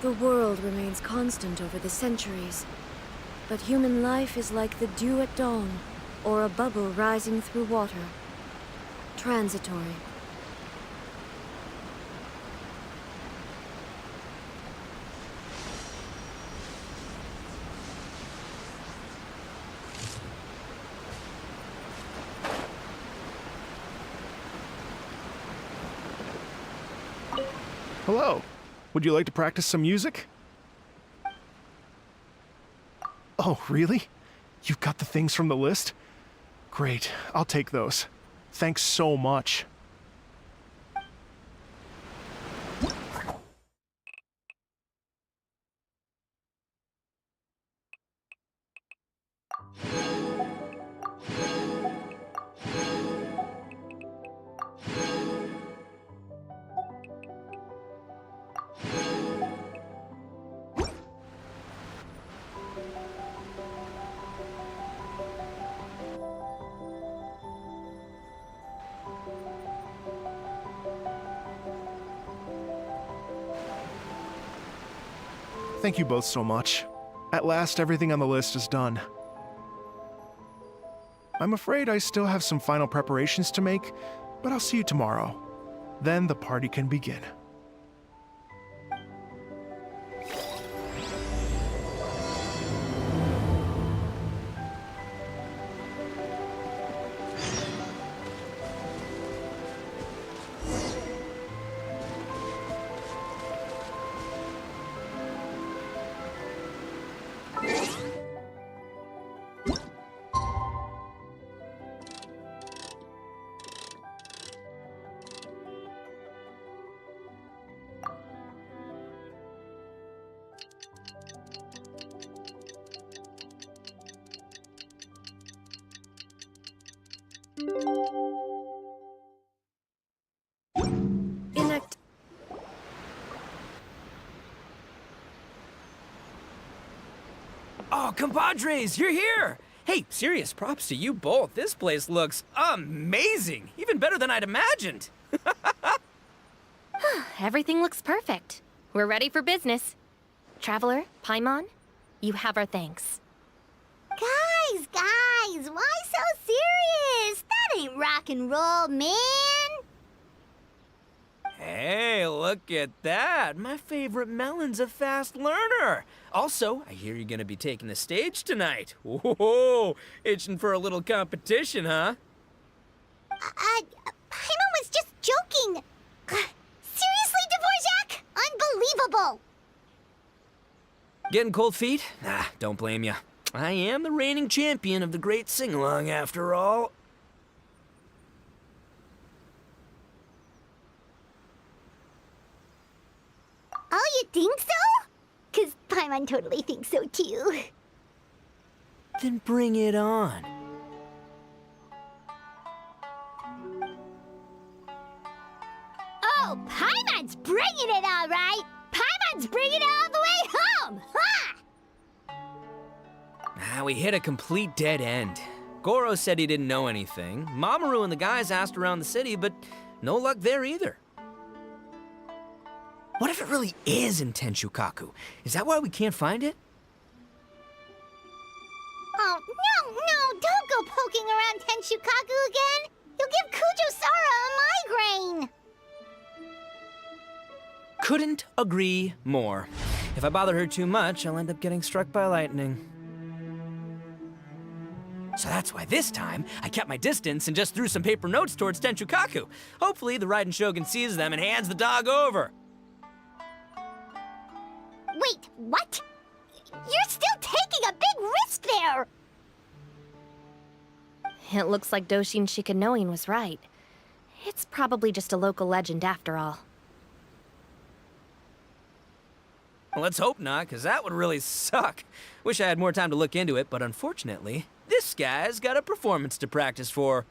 The world remains constant over the centuries, but human life is like the dew at dawn, or a bubble rising through water. Transitory. Hello. Would you like to practice some music? Oh, really? You've got the things from the list? Great, I'll take those. Thanks so much. Thank you both so much. At last, everything on the list is done. I'm afraid I still have some final preparations to make, but I'll see you tomorrow. Then the party can begin. Oh, compadres, you're here! Hey, serious props to you both. This place looks amazing. Even better than I'd imagined. Everything looks perfect. We're ready for business. Traveler, Paimon, you have our thanks. Guys, why so serious? That ain't rock and roll, man. Hey, look at that. My favorite melon's a fast learner. Also, I hear you're gonna be taking the stage tonight. Whoa, itching for a little competition, huh? Paimon was just joking. Seriously, Dvorak? Unbelievable. Getting cold feet? Nah, don't blame ya. I am the reigning champion of the great sing-along, after all. Oh, you think so? 'Cause Paimon totally thinks so, too. Then bring it on. Oh, Paimon's bringing it all right. Paimon's bringing it all the way home. Ha! We hit a complete dead end. Goro said he didn't know anything. Mamoru and the guys asked around the city, but no luck there either. What if it really is in Tenshukaku? Is that why we can't find it? Oh, no, don't go poking around Tenshukaku again. You'll give Kujo-Sara a migraine. Couldn't agree more. If I bother her too much, I'll end up getting struck by lightning. So that's why this time, I kept my distance and just threw some paper notes towards Tenshukaku. Hopefully the Raiden Shogun sees them and hands the dog over. Wait, what? You're still taking a big risk there! It looks like Doshin Shikanoin was right. It's probably just a local legend after all. Well, let's hope not, because that would really suck. Wish I had more time to look into it, but unfortunately, this guy's got a performance to practice for.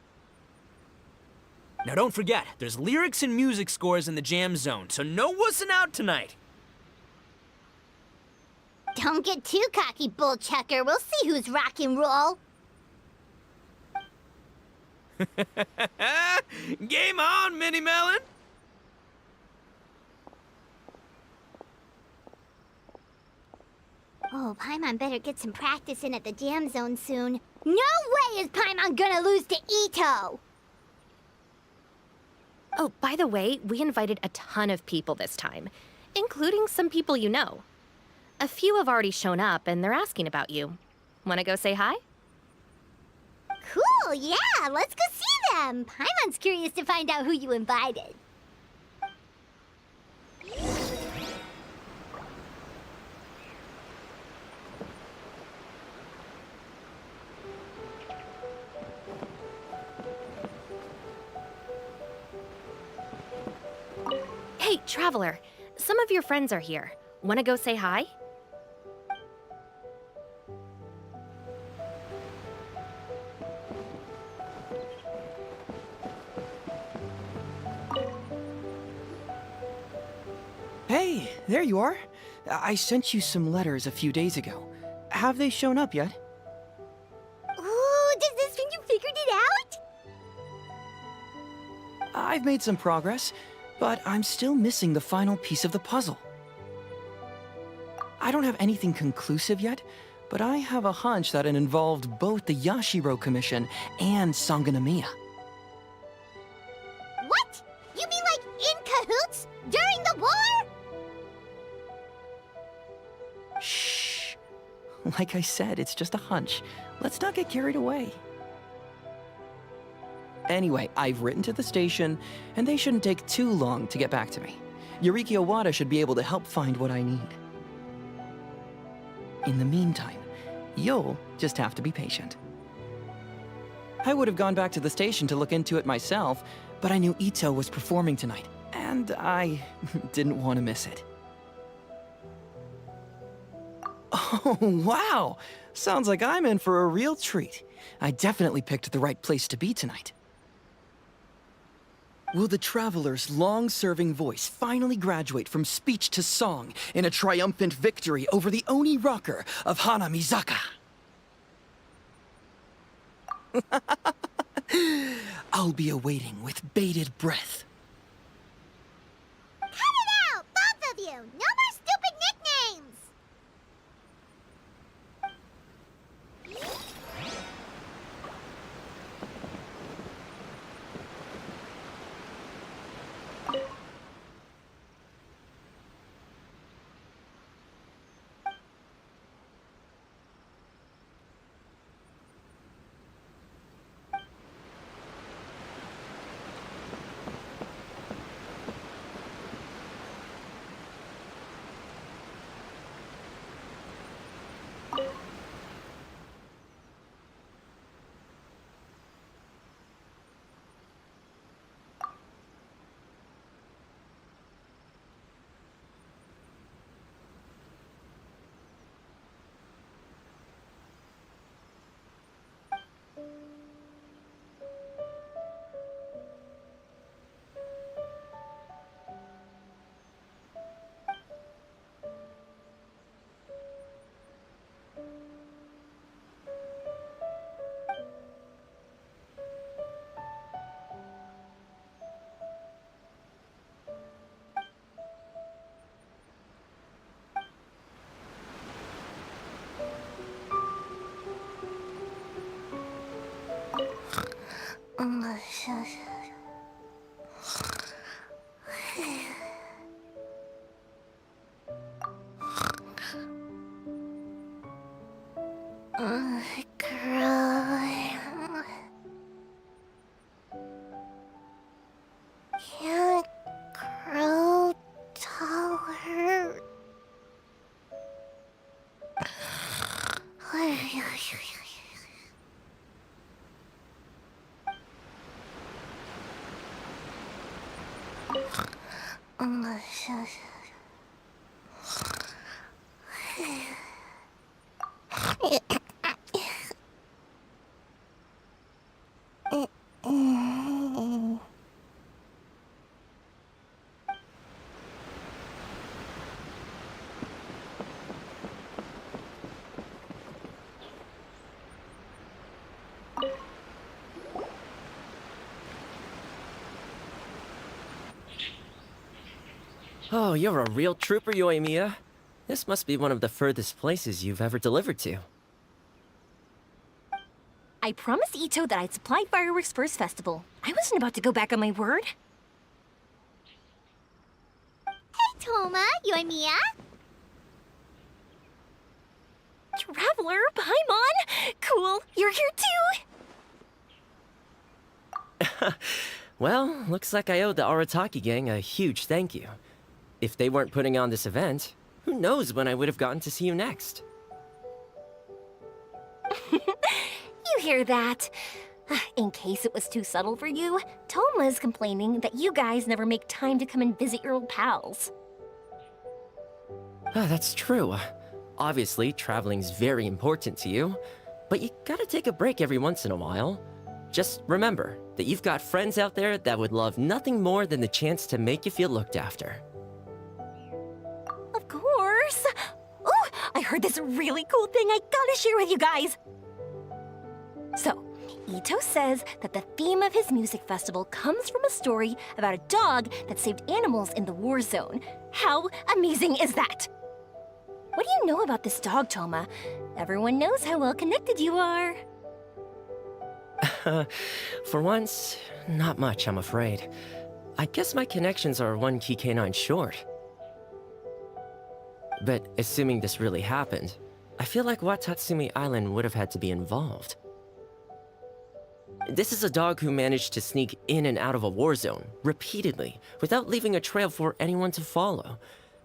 Now don't forget, there's lyrics and music scores in the jam zone, so no wussing out tonight. Don't get too cocky, bullchucker. We'll see who's rock and roll. Game on, Mini Melon! Oh, Paimon better get some practice in at the jam zone soon. No way is Paimon gonna lose to Itto! Oh, by the way, we invited a ton of people this time, including some people you know. A few have already shown up, and they're asking about you. Wanna go say hi? Cool, yeah, let's go see them. Paimon's curious to find out who you invited. Hey, Traveler, some of your friends are here. Wanna go say hi? Hey, there you are. I sent you some letters a few days ago. Have they shown up yet? Ooh, does this mean you figured it out? I've made some progress, but I'm still missing the final piece of the puzzle. I don't have anything conclusive yet, but I have a hunch that it involved both the Yashiro Commission and Sangonomiya. What? You mean like in cahoots? During the war? Shh. Like I said, it's just a hunch. Let's not get carried away. Anyway, I've written to the station, and they shouldn't take too long to get back to me. Yuriki Owada should be able to help find what I need. In the meantime, you'll just have to be patient. I would have gone back to the station to look into it myself, but I knew Itto was performing tonight, and I didn't want to miss it. Oh, wow! Sounds like I'm in for a real treat. I definitely picked the right place to be tonight. Will the Traveler's long-serving voice finally graduate from speech to song in a triumphant victory over the Oni rocker of Hanamizaka? I'll be awaiting with bated breath. Cut it out, both of you! No more stupid nicknames! Can't grow taller. Oh, you're a real trooper, Yoimiya. This must be one of the furthest places you've ever delivered to. I promised Ito that I'd supply fireworks for his festival. I wasn't about to go back on my word. Hey, Toma, Yoimiya. Traveler, Paimon! Cool, you're here too! Well, looks like I owe the Arataki gang a huge thank you. If they weren't putting on this event, who knows when I would have gotten to see you next. You hear that? In case it was too subtle for you, Toma's complaining that you guys never make time to come and visit your old pals. That's true. Obviously, traveling's very important to you, but you gotta take a break every once in a while. Just remember that you've got friends out there that would love nothing more than the chance to make you feel looked after. Of course! Oh, I heard this really cool thing I gotta share with you guys! So, Ito says that the theme of his music festival comes from a story about a dog that saved animals in the war zone. How amazing is that? What do you know about this dog, Toma? Everyone knows how well connected you are. For once, not much, I'm afraid. I guess my connections are one key canine short. But assuming this really happened, I feel like Watatsumi Island would have had to be involved. This is a dog who managed to sneak in and out of a war zone, repeatedly, without leaving a trail for anyone to follow.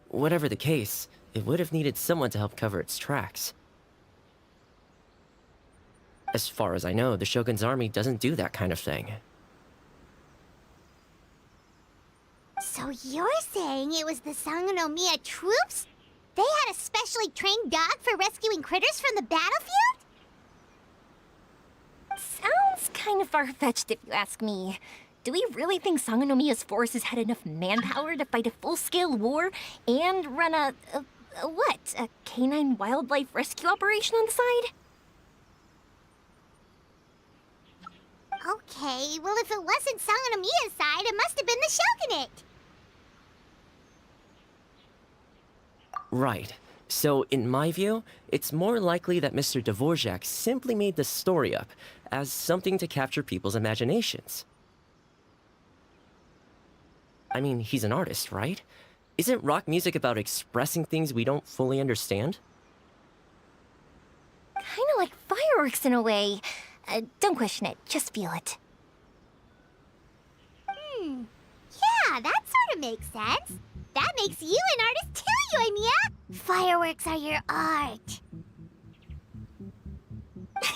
Whatever the case, it would have needed someone to help cover its tracks. As far as I know, the Shogun's army doesn't do that kind of thing. So you're saying it was the Sangonomiya troops? They had a specially trained dog for rescuing critters from the battlefield? Sounds kind of far-fetched if you ask me. Do we really think Sangonomiya's forces had enough manpower to fight a full-scale war and run a canine wildlife rescue operation on the side? Okay, well if it wasn't Sangonomiya's side, it must have been the Shogunate. Right. So, in my view, it's more likely that Mr. Dvorak simply made the story up as something to capture people's imaginations. I mean, he's an artist, right? Isn't rock music about expressing things we don't fully understand? Kinda like fireworks in a way. Don't question it, just feel it. Yeah, that sort of makes sense. That makes you an artist too, Yoimiya. Fireworks are your art.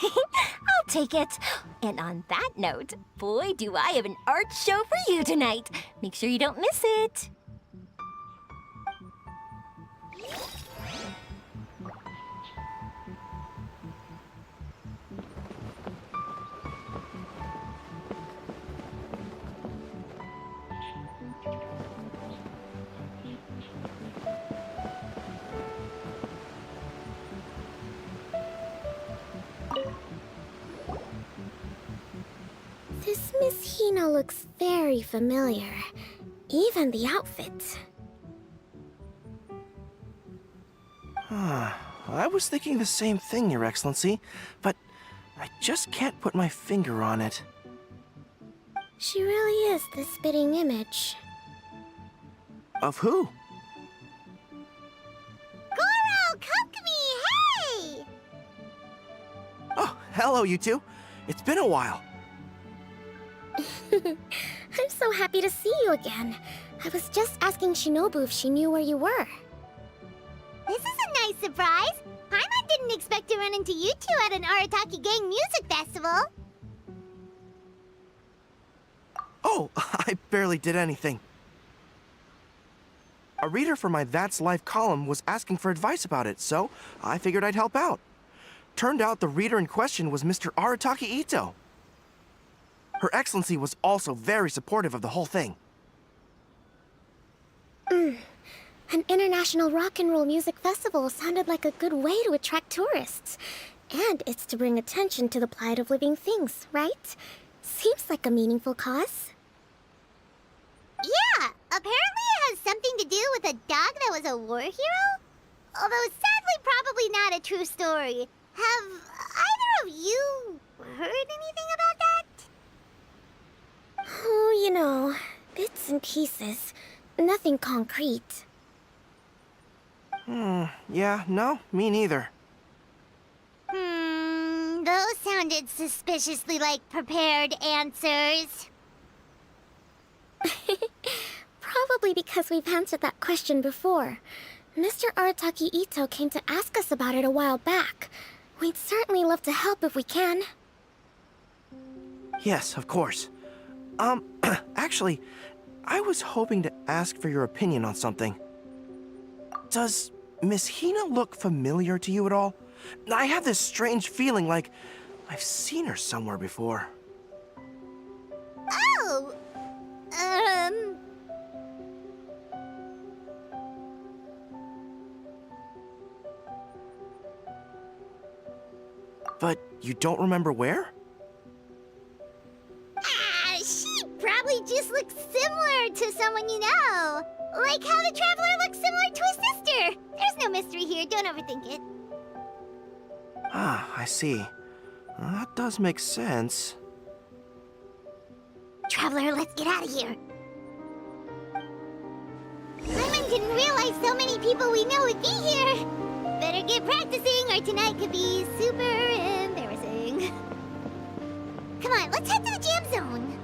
I'll take it. And on that note, boy, do I have an art show for you tonight. Make sure you don't miss it. This Miss Hina looks very familiar. Even the outfit. I was thinking the same thing, Your Excellency, but I just can't put my finger on it. She really is the spitting image. Of who? Goro, Kokomi, hey! Oh, hello, you two. It's been a while. I'm so happy to see you again. I was just asking Shinobu if she knew where you were. This is a nice surprise. Paimon didn't expect to run into you two at an Arataki Gang music festival. Oh, I barely did anything. A reader for my That's Life column was asking for advice about it, so I figured I'd help out. Turned out the reader in question was Mr. Arataki Ito. Her Excellency was also very supportive of the whole thing. An international rock and roll music festival sounded like a good way to attract tourists. And it's to bring attention to the plight of living things, right? Seems like a meaningful cause. Yeah, apparently it has something to do with a dog that was a war hero? Although sadly probably not a true story. Have either of you heard anything about that? Oh, you know, bits and pieces. Nothing concrete. Yeah, no, me neither. Those sounded suspiciously like prepared answers. Probably because we've answered that question before. Mr. Arataki Ito came to ask us about it a while back. We'd certainly love to help if we can. Yes, of course. Actually, I was hoping to ask for your opinion on something. Does Miss Hina look familiar to you at all? I have this strange feeling like I've seen her somewhere before. Oh! But you don't remember where? She probably just looks similar to someone you know. Like how the Traveler looks similar to his sister. There's no mystery here, don't overthink it. Ah, I see. That does make sense. Traveler, let's get out of here. Paimon didn't realize so many people we know would be here. Better get practicing or tonight could be super embarrassing. Come on, let's head to the jam zone.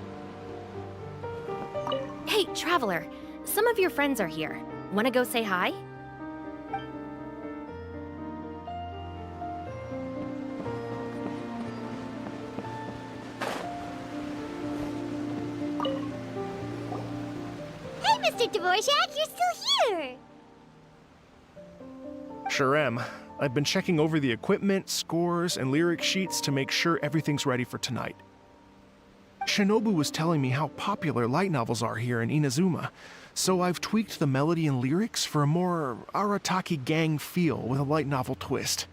Hey, Traveler, some of your friends are here. Wanna go say hi? Hey, Mr. Dvorak, you're still here. Sure am. I've been checking over the equipment, scores, and lyric sheets to make sure everything's ready for tonight. Shinobu was telling me how popular light novels are here in Inazuma, so I've tweaked the melody and lyrics for a more Arataki gang feel with a light novel twist.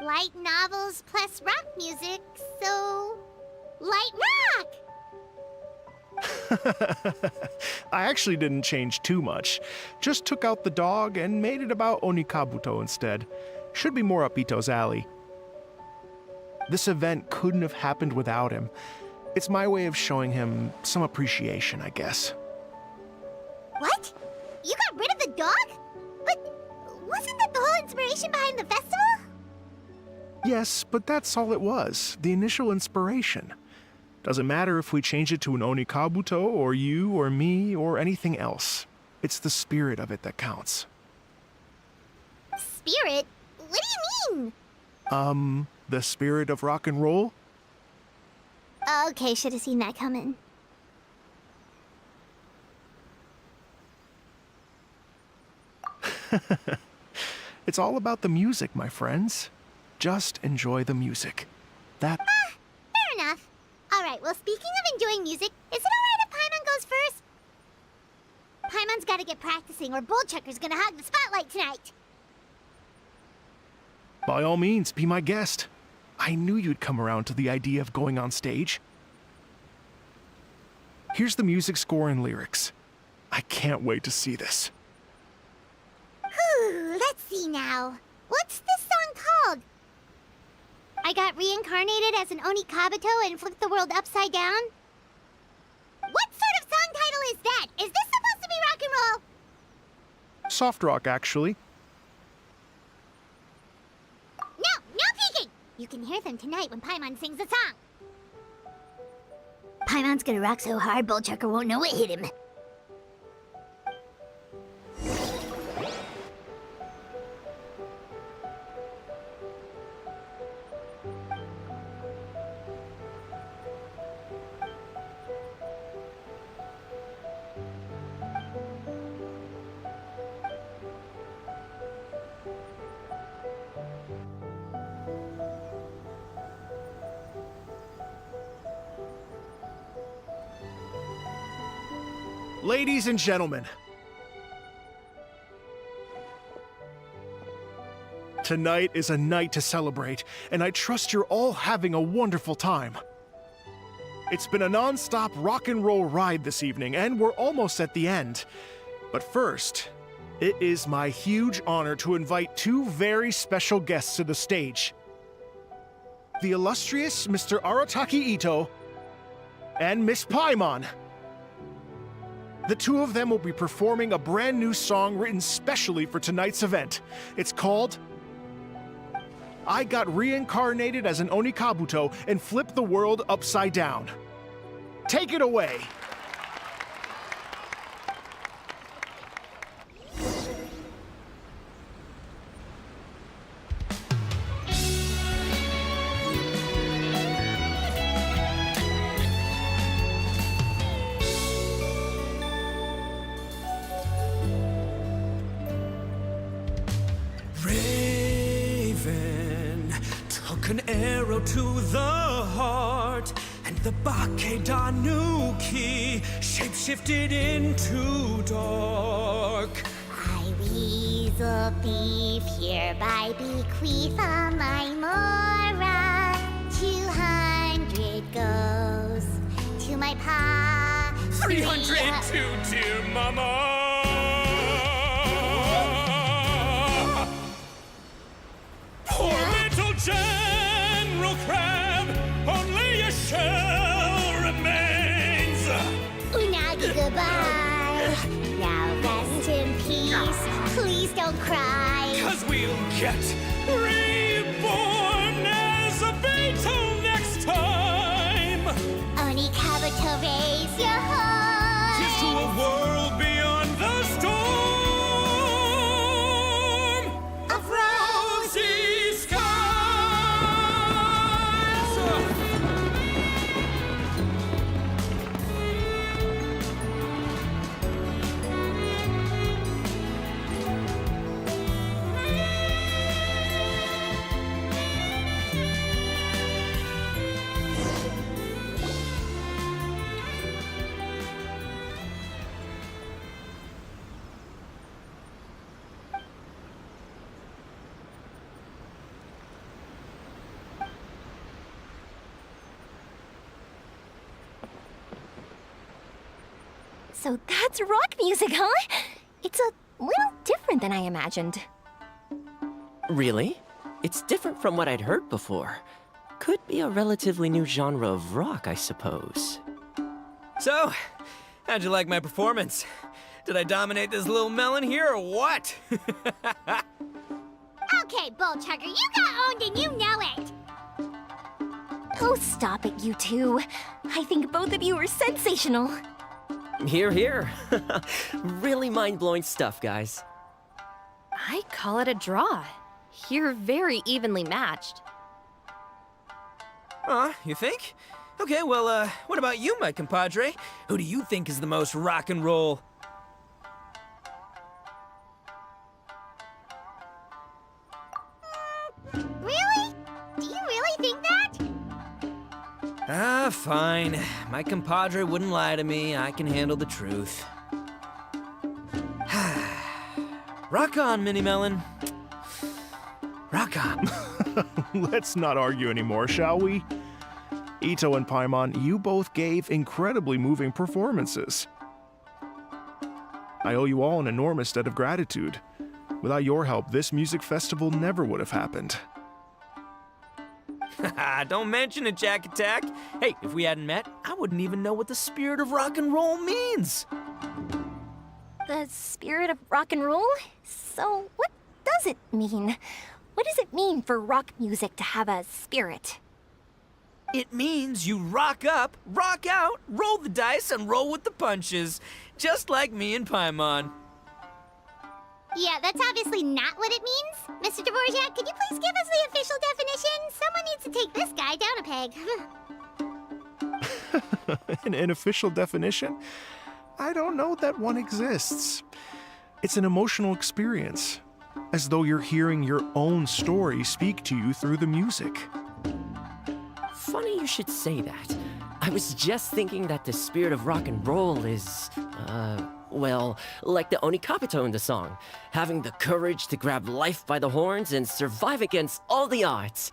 Light novels plus rock music, so... light rock! I actually didn't change too much. Just took out the dog and made it about Onikabuto instead. Should be more up Ito's alley. This event couldn't have happened without him. It's my way of showing him some appreciation, I guess. What? You got rid of the dog? But wasn't that the whole inspiration behind the festival? Yes, but that's all it was. The initial inspiration. Doesn't matter if we change it to an Onikabuto, or you, or me, or anything else. It's the spirit of it that counts. Spirit? What do you mean? The spirit of rock and roll? Okay, should have seen that coming. It's all about the music, my friends. Just enjoy the music. That... Fair enough. Alright, well, speaking of enjoying music, is it alright if Paimon goes first? Paimon's gotta get practicing, or Bullchucker's gonna hog the spotlight tonight. By all means, be my guest. I knew you'd come around to the idea of going on stage. Here's the music score and lyrics. I can't wait to see this. Whew, let's see now. What's this song called? I got reincarnated as an Onikabuto and flipped the world upside down? What sort of song title is that? Is this supposed to be rock and roll? Soft rock, actually. No peeking! You can hear them tonight when Paimon sings the song. Paimon's gonna rock so hard, Bullchucker won't know what hit him. Ladies and gentlemen, tonight is a night to celebrate, and I trust you're all having a wonderful time. It's been a non-stop rock and roll ride this evening, and we're almost at the end. But first, It is my huge honor to invite two very special guests to the stage. The illustrious Mr. Arataki Ito and Miss Paimon. The two of them will be performing a brand new song written specially for tonight's event. It's called I Got Reincarnated as an Onikabuto and Flipped the World Upside Down. Take it away! Raven took an arrow to the heart, and the Bakedanuki shapeshifted into dark. I, Weasel Thief, hereby bequeath all my mora. 200 goes to my pa. 300 to dear mama. Poor little General Crab, only a shell remains. Unagi, goodbye. Now rest in peace. Please don't cry. 'Cause we'll get reborn as a beetle next time. Onikabuto, raise your heart. Here's to a world beyond the storm of rosy skies. So that's rock music, huh? It's a little different than I imagined. Really? It's different from what I'd heard before. Could be a relatively new genre of rock, I suppose. So, how'd you like my performance? Did I dominate this little melon here or what? Okay, Bullchugger, you got owned and you know it. Oh, stop it, you two. I think both of you are sensational. Here, here. Really mind-blowing stuff, guys. I call it a draw. You're very evenly matched. You think? Okay, well, what about you, my compadre? Who do you think is the most rock and roll? Really? Do you really think that? Fine. My compadre wouldn't lie to me. I can handle the truth. Rock on, Mini Melon. Rock on. Let's not argue anymore, shall we? Ito and Paimon, you both gave incredibly moving performances. I owe you all an enormous debt of gratitude. Without your help, this music festival never would have happened. Don't mention it, Jack Attack. Hey, if we hadn't met, I wouldn't even know what the spirit of rock and roll means. The spirit of rock and roll? So, what does it mean? What does it mean for rock music to have a spirit? It means you rock up, rock out, roll the dice, and roll with the punches. Just like me and Paimon. Yeah, that's obviously not what it means. Mr. Dvorak, could you please give us the official definition? Someone needs to take this guy down a peg. An official definition? I don't know that one exists. It's an emotional experience, as though you're hearing your own story speak to you through the music. Funny you should say that. I was just thinking that the spirit of rock and roll is, well, like the Onikabuto in the song, having the courage to grab life by the horns and survive against all the odds.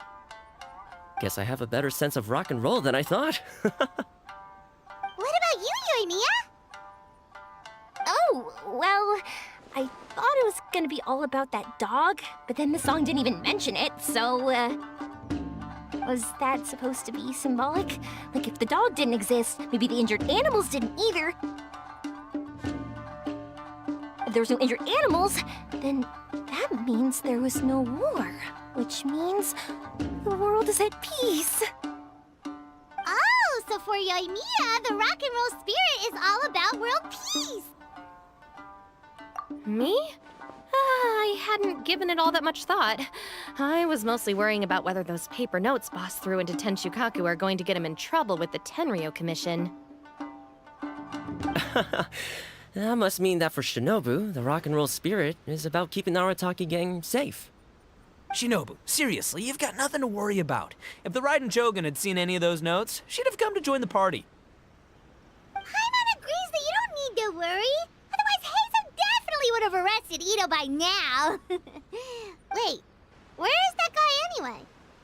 Guess I have a better sense of rock and roll than I thought. What about you, Yoimiya? Oh, well, I thought it was gonna be all about that dog, but then the song didn't even mention it, so, was that supposed to be symbolic? Like, if the dog didn't exist, maybe the injured animals didn't either. If there was no injured animals, then that means there was no war, which means the world is at peace. Oh, so for Yoimiya, the rock and roll spirit is all about world peace. Me? I hadn't given it all that much thought. I was mostly worrying about whether those paper notes Boss threw into Tenshukaku are going to get him in trouble with the Tenryo Commission. That must mean that for Shinobu, the rock and roll spirit is about keeping the Arataki gang safe. Shinobu, seriously, you've got nothing to worry about. If the Raiden Jogan had seen any of those notes, she'd have come to join the party. Paimon agrees that you don't need to worry. Otherwise, Heizo definitely would have arrested Ito by now. Wait, where is that guy anyway?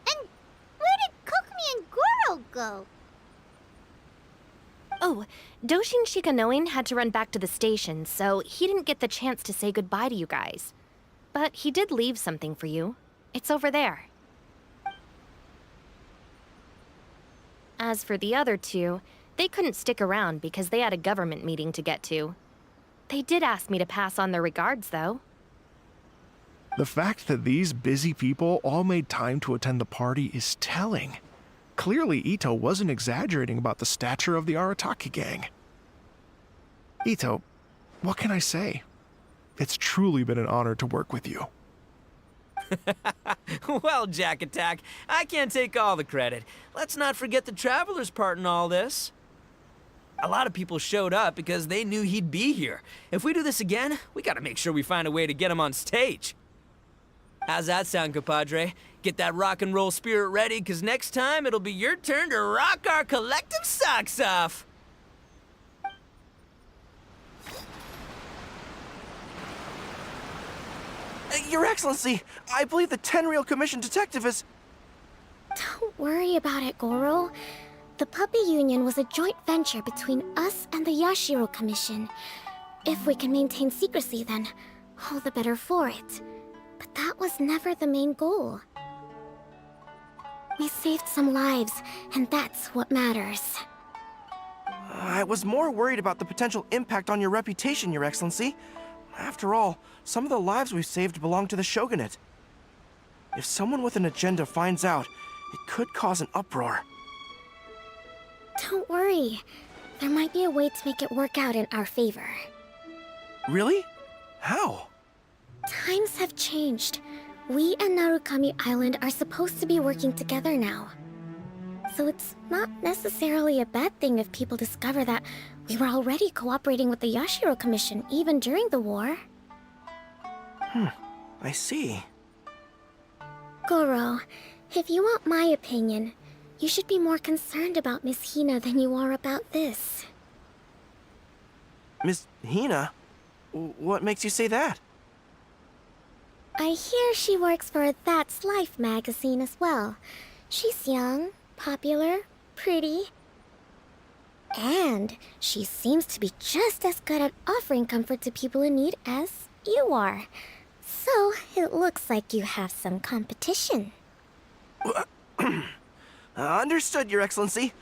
And where did Kokumi and Goro go? Oh, Doshin Shikanoin had to run back to the station, so he didn't get the chance to say goodbye to you guys. But he did leave something for you. It's over there. As for the other two, they couldn't stick around because they had a government meeting to get to. They did ask me to pass on their regards, though. The fact that these busy people all made time to attend the party is telling. Clearly, Ito wasn't exaggerating about the stature of the Arataki gang. Ito, what can I say? It's truly been an honor to work with you. Well, Jack Attack, I can't take all the credit. Let's not forget the Traveler's part in all this. A lot of people showed up because they knew he'd be here. If we do this again, we gotta make sure we find a way to get him on stage. How's that sound, compadre? Get that rock and roll spirit ready, because next time it'll be your turn to rock our collective socks off. Your Excellency, I believe the Tenryo Commission detective is... Don't worry about it, Goro. The Puppy Union was a joint venture between us and the Yashiro Commission. If we can maintain secrecy, then all the better for it. But that was never the main goal. We saved some lives, and that's what matters. I was more worried about the potential impact on your reputation, Your Excellency. After all, some of the lives we've saved belong to the Shogunate. If someone with an agenda finds out, it could cause an uproar. Don't worry. There might be a way to make it work out in our favor. Really? How? Times have changed. We and Narukami Island are supposed to be working together now. So it's not necessarily a bad thing if people discover that we were already cooperating with the Yashiro Commission even during the war. I see. Goro, if you want my opinion, you should be more concerned about Miss Hina than you are about this. Miss Hina? What makes you say that? I hear she works for That's Life magazine as well. She's young, popular, pretty. And she seems to be just as good at offering comfort to people in need as you are. So it looks like you have some competition. Understood, Your Excellency.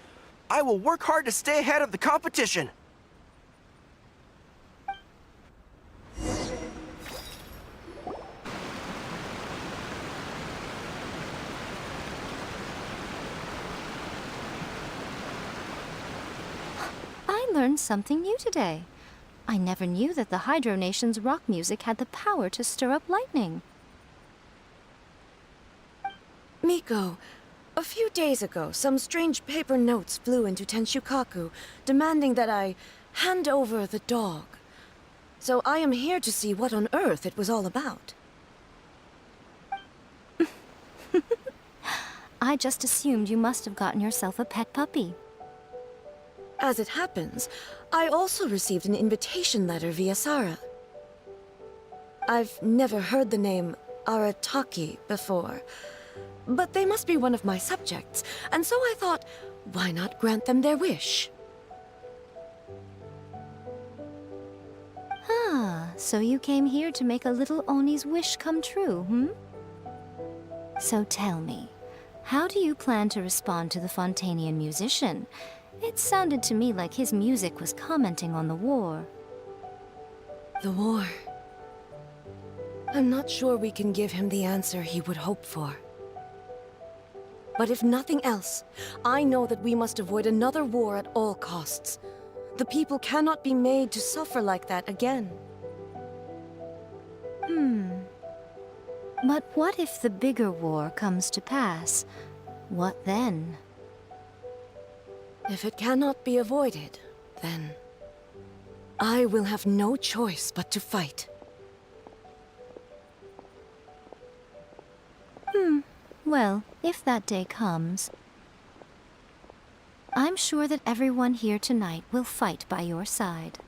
I will work hard to stay ahead of the competition. I learned something new today. I never knew that the Hydro Nation's rock music had the power to stir up lightning. Miko, a few days ago, some strange paper notes flew into Tenshukaku, demanding that I hand over the dog. So I am here to see what on earth it was all about. I just assumed you must have gotten yourself a pet puppy. As it happens, I also received an invitation letter via Sara. I've never heard the name Arataki before, but they must be one of my subjects, and so I thought, why not grant them their wish? Ah, So you came here to make a little Oni's wish come true, hmm? So tell me, how do you plan to respond to the Fontanian musician? It sounded to me like his music was commenting on the war. The war. I'm not sure we can give him the answer he would hope for. But if nothing else, I know that we must avoid another war at all costs. The people cannot be made to suffer like that again. But what if the bigger war comes to pass? What then? If it cannot be avoided, then I will have no choice but to fight. Well, if that day comes, I'm sure that everyone here tonight will fight by your side.